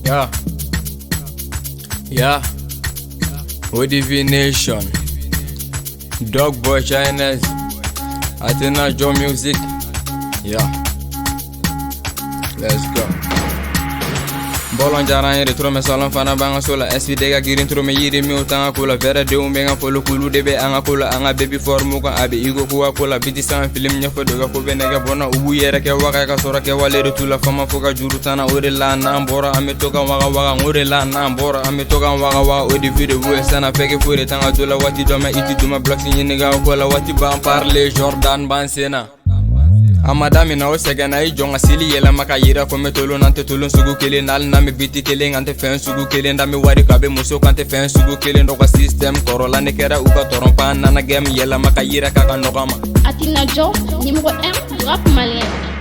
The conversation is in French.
Yeah, yeah. O divination, Dog Boy Chinese, Athena Joe Music. Yeah, let's go. Bolon jaran yere tro me salon fana banga sola SVD ga girin tro me yiri mi utanga kula vera de umbenga folo kulu debe anga kula anga baby formu ko abe igo kuwa kula biti san film nya fodo ga ko benega bona ubu yere ke waka ka sora ke walere tula fama foga juru tana ore la na mbora ame toka waga waga ore la na mbora ame toka waga waga odi video wo sana peke fure tanga dola wati doma iti duma blocks ni ga ko la wati ban parler Jordan Bansena Amadami na osega na ijonga sili yela maka yira ko metolo nante tolon sugu kele nal na me biti kele ngante fen sugu kele ndame wari kabe muso kante fen sugu kele ndoka system korola ne kera uka torompa na game yela maka yira kaka nokama Athena Joe numéro 1 rap malien.